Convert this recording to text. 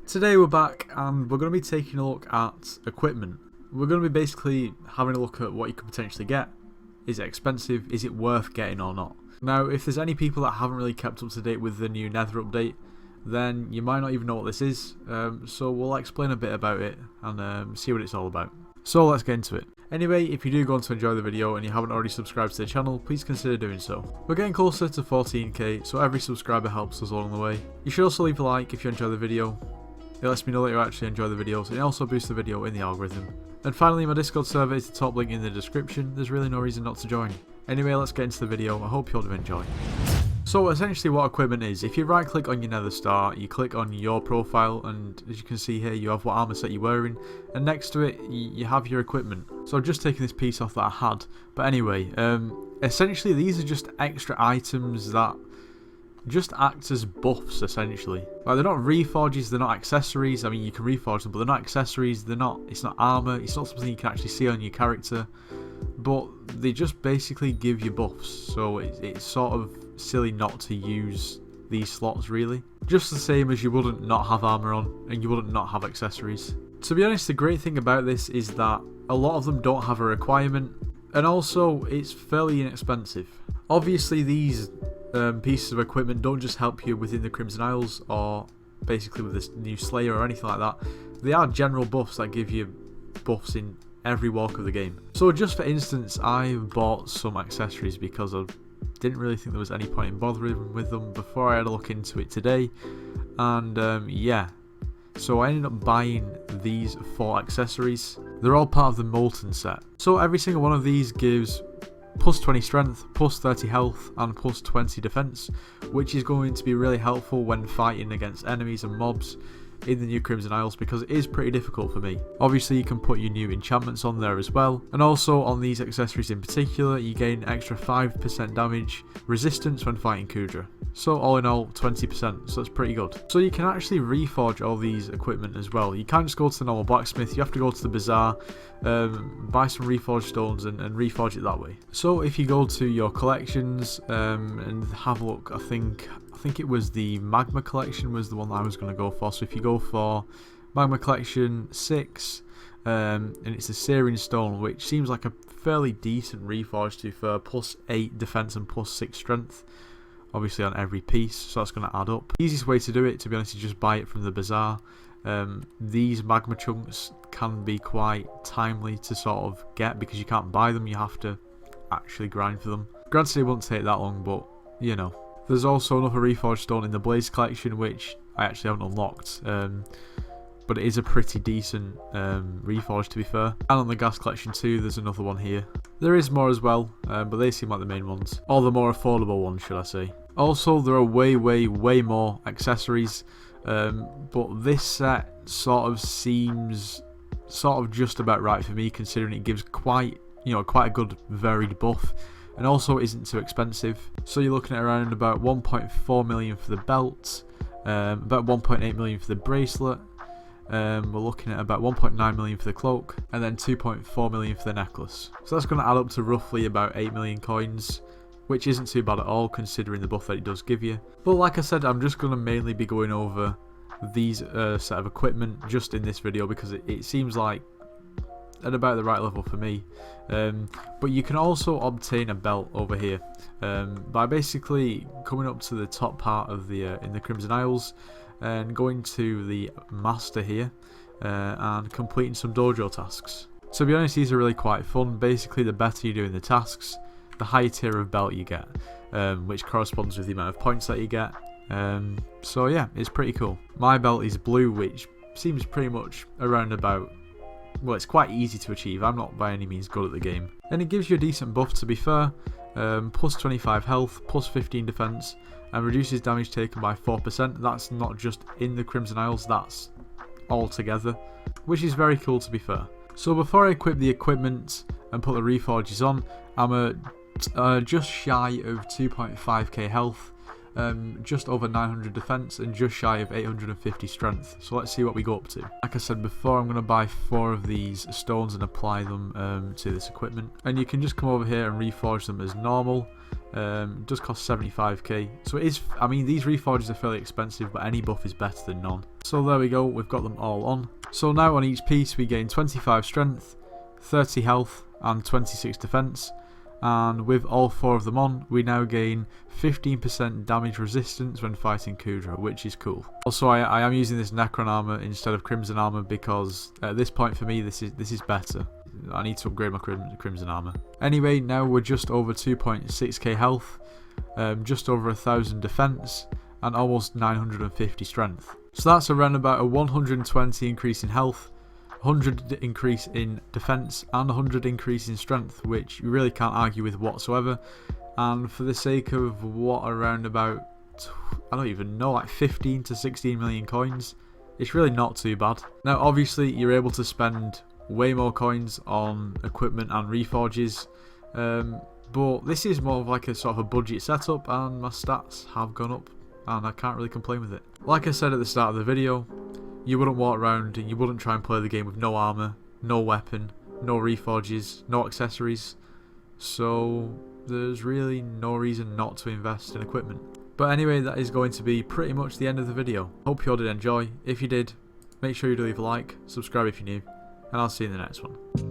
Today we're back and we're going to be taking a look at equipment. We're going to be basically having a look at what you could potentially get. Is it expensive? Is it worth getting or not? Now, if there's any people that haven't really kept up to date with the new Nether update, then you might not even know what this is. So we'll explain a bit about it and see what it's all about. So let's get into it. Anyway, if you do go on to enjoy the video and you haven't already subscribed to the channel, please consider doing so. We're getting closer to 14k, so every subscriber helps us along the way. You should also leave a like if you enjoy the video. It lets me know that you actually enjoy the videos and it also boosts the video in the algorithm. And finally, my Discord server is the top link in the description. There's really no reason not to join. Anyway, let's get into the video. I hope you all do enjoy. So essentially what equipment is, if you right click on your nether star, you click on your profile, and as you can see here you have what armor set you're wearing, and next to it you have your equipment. So I've just taken this piece off that I had, but anyway, essentially these are just extra items that just act as buffs essentially. Like, they're not reforges, they're not accessories. I mean, you can reforge them, but they're not accessories, it's not armor, it's not something you can actually see on your character, but they just basically give you buffs. So it's sort of silly not to use these slots really. Just the same as you wouldn't not have armor on and you wouldn't not have accessories. To be honest, the great thing about this is that a lot of them don't have a requirement, and also it's fairly inexpensive. Obviously these pieces of equipment don't just help you within the Crimson Isles or basically with this new Slayer or anything like that. They are general buffs that give you buffs in every walk of the game. So just for instance, I bought some accessories because I didn't really think there was any point in bothering with them before I had a look into it today, and yeah, so I ended up buying these 4 accessories. They're all part of the Molten set. So every single one of these gives plus 20 strength, plus 30 health, and plus 20 defense, which is going to be really helpful when fighting against enemies and mobs in the new Crimson Isles, because it is pretty difficult for me. Obviously you can put your new enchantments on there as well, and also on these accessories in particular you gain extra 5% damage resistance when fighting Kudra. So all in all 20%, so that's pretty good. So you can actually reforge all these equipment as well. You can't just go to the normal blacksmith, you have to go to the bazaar, buy some reforged stones and reforge it that way. So if you go to your collections and have a look, I think it was the Magma collection was the one that I was going to go for. So if you go for Magma collection 6, and it's the Searing Stone, which seems like a fairly decent reforge to for plus 8 defense and plus 6 strength, obviously on every piece, so that's going to add up. The easiest way to do it, to be honest, is just buy it from the bazaar. These magma chunks can be quite timely to sort of get because you can't buy them, you have to actually grind for them. Granted, it won't take that long, but you know. There's also another reforged stone in the Blaze collection, which I actually haven't unlocked, but it is a pretty decent reforge to be fair. And on the gas collection too, there's another one here. There is more as well, but they seem like the main ones, or the more affordable ones should I say. Also there are way more accessories, but this set sort of seems just about right for me, considering it gives quite a good varied buff, and also isn't too expensive. So you're looking at around about 1.4 million for the belt, about 1.8 million for the bracelet, we're looking at about 1.9 million for the cloak, and then 2.4 million for the necklace. So that's going to add up to roughly about 8 million coins, which isn't too bad at all considering the buff that it does give you. But like I said, I'm just going to mainly be going over these set of equipment just in this video because it seems like at about the right level for me. But you can also obtain a belt over here by basically coming up to the top part of the in the Crimson Isles and going to the master here and completing some dojo tasks. To be honest, these are really quite fun. Basically, the better you do in the tasks, the higher tier of belt you get, which corresponds with the amount of points that you get. So yeah, it's pretty cool. My belt is blue, which seems pretty much around about, well, it's quite easy to achieve. I'm not by any means good at the game, and it gives you a decent buff to be fair. Plus 25 health, plus 15 defense, and reduces damage taken by 4%. That's not just in the Crimson Isles, that's all together, which is very cool to be fair. So before I equip the equipment and put the reforges on, I'm just shy of 2.5k health, just over 900 defense, and just shy of 850 strength. So let's see what we go up to. Like I said before, I'm going to buy 4 of these stones and apply them to this equipment, and you can just come over here and reforge them as normal. It does cost 75k, so it is, I mean, these reforges are fairly expensive, but any buff is better than none. So there we go, we've got them all on. So now on each piece we gain 25 strength, 30 health and 26 defense, and with all 4 of them on we now gain 15% damage resistance when fighting Kudra, which is cool. Also I am using this Necron Armor instead of Crimson Armor because at this point for me this is better. I need to upgrade my Crimson Armor. Anyway, now we're just over 2.6k health, just over 1000 defense and almost 950 strength. So that's around about a 120 increase in health, 100 increase in defense and 100 increase in strength, which you really can't argue with whatsoever. And for the sake of what, around about, I don't even know, like 15 to 16 million coins, it's really not too bad. Now obviously you're able to spend way more coins on equipment and reforges, but this is more of like a sort of a budget setup, and my stats have gone up and I can't really complain with it. Like I said at the start of the video, you wouldn't walk around and you wouldn't try and play the game with no armor, no weapon, no reforges, no accessories, so there's really no reason not to invest in equipment. But anyway, that is going to be pretty much the end of the video. Hope you all did enjoy. If you did, make sure you do leave a like, subscribe if you're new, and I'll see you in the next one.